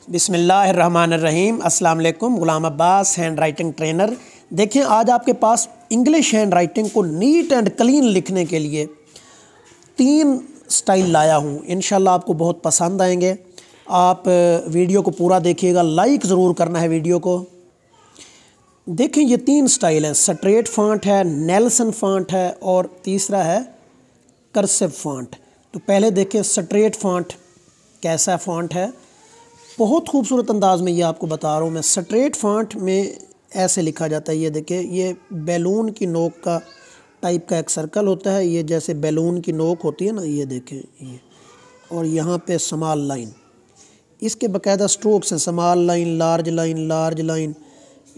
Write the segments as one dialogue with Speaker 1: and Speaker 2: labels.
Speaker 1: बिस्मिल्लाहिर्रहमानिर्रहीम। अस्सलाम वालेकुम। गुलाम अब्बास, हैंड राइटिंग ट्रेनर। देखिए, आज आपके पास इंग्लिश हैंड राइटिंग को नीट एंड क्लीन लिखने के लिए 3 स्टाइल लाया हूँ। इंशाल्लाह आपको बहुत पसंद आएंगे। आप वीडियो को पूरा देखिएगा, लाइक ज़रूर करना है वीडियो को। देखें, ये 3 स्टाइल हैं। स्ट्रेट फॉन्ट है, नेल्सन फॉन्ट है और तीसरा है कर्सिव फॉन्ट। तो पहले देखें स्ट्रेट फॉन्ट कैसा फॉन्ट है। बहुत खूबसूरत अंदाज में ये आपको बता रहा हूँ मैं। स्ट्रेट फॉन्ट में ऐसे लिखा जाता है, ये देखिए, ये बैलून की नोक का टाइप का एक सर्कल होता है। ये जैसे बैलून की नोक होती है ना, ये देखें ये, और यहाँ पे स्मॉल लाइन, इसके बाकायदा स्ट्रोक्स हैं। Small line, large line, large line,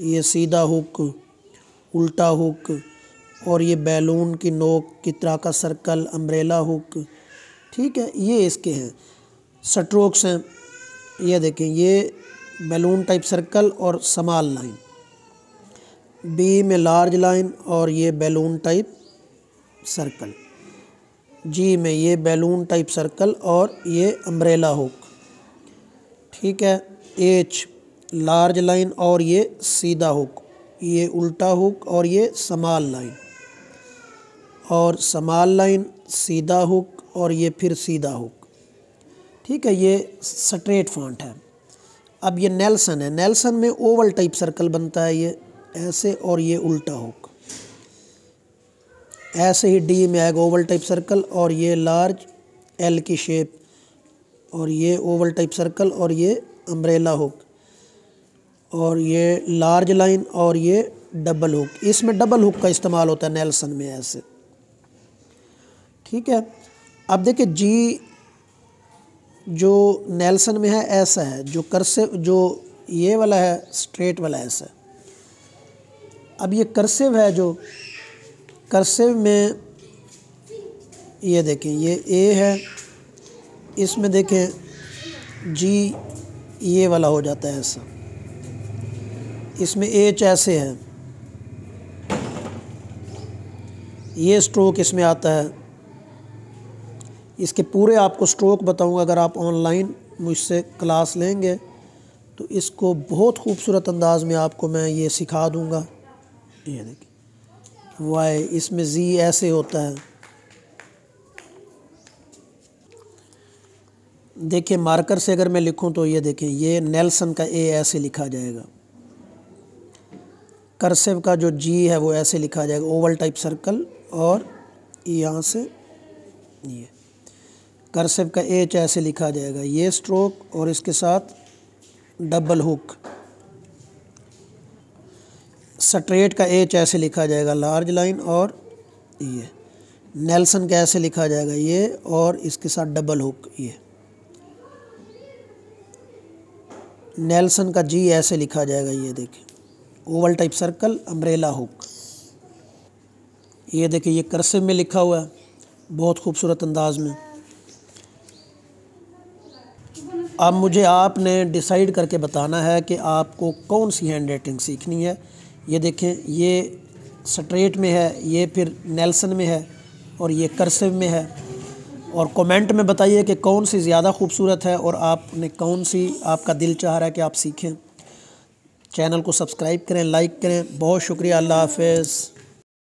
Speaker 1: ये सीधा हुक, उल्टा हुक, और ये बैलून की नोक की तरह का सर्कल, अम्ब्रेला हुक। ठीक है, ये इसके हैं स्ट्रोक्स हैं। ये देखें, ये बैलून टाइप सर्कल और स्मॉल लाइन, बी में लार्ज लाइन और ये बैलून टाइप सर्कल, जी में ये बैलून टाइप सर्कल और ये अम्ब्रेला हुक। ठीक है, एच लार्ज लाइन और ये सीधा हुक, ये उल्टा हुक और ये स्मॉल लाइन, और स्मॉल लाइन, सीधा हुक और ये फिर सीधा हुक। ठीक है, ये स्ट्रेट फॉन्ट है। अब ये नेल्सन है। नेल्सन में ओवल टाइप सर्कल बनता है, ये ऐसे, और ये उल्टा हुक। ऐसे ही डी में आएगा ओवल टाइप सर्कल और ये लार्ज एल की शेप, और ये ओवल टाइप सर्कल और ये अम्ब्रेला हुक, और ये लार्ज लाइन और ये डबल हुक। इसमें डबल हुक का इस्तेमाल होता है नेल्सन में, ऐसे। ठीक है, अब देखिए, जी जो नेल्सन में है ऐसा है, जो कर्सिव, जो ये वाला है स्ट्रेट वाला ऐसा है। अब ये कर्सिव है, जो कर्सिव में ये देखें, ये ए है, इसमें देखें जी ये वाला हो जाता है ऐसा। इसमें एच ऐसे है, ये स्ट्रोक इसमें आता है। इसके पूरे आपको स्ट्रोक बताऊंगा। अगर आप ऑनलाइन मुझसे क्लास लेंगे तो इसको बहुत खूबसूरत अंदाज में आपको मैं ये सिखा दूंगा। ये देखिए, वाई, इसमें जी ऐसे होता है। देखिए, मार्कर से अगर मैं लिखूं तो ये देखें, ये नेल्सन का ए ऐसे लिखा जाएगा। कर्सिव का जो जी है वो ऐसे लिखा जाएगा, ओवल टाइप सर्कल, और यहाँ से ये कर्सिव का एच ऐसे लिखा जाएगा, ये स्ट्रोक और इसके साथ डबल हुक। स्ट्रेट का एच ऐसे लिखा जाएगा, लार्ज लाइन, और ये नेल्सन का ऐसे लिखा जाएगा, ये, और इसके साथ डबल हुक। ये नेल्सन का जी ऐसे लिखा जाएगा, ये देखिए, Oval type circle, umbrella hook. ये देखिए, ये कर्सिव में लिखा हुआ है बहुत खूबसूरत अंदाज में। अब मुझे आपने डिसाइड करके बताना है कि आपको कौन सी हैंड राइटिंग सीखनी है। ये देखें, ये स्ट्रेट में है, ये फिर नेल्सन में है, और ये कर्सिव में है। और कमेंट में बताइए कि कौन सी ज़्यादा खूबसूरत है और आपने कौन सी, आपका दिल चाह रहा है कि आप सीखें। चैनल को सब्सक्राइब करें, लाइक करें। बहुत शुक्रिया। अल्लाह हाफ़िज़।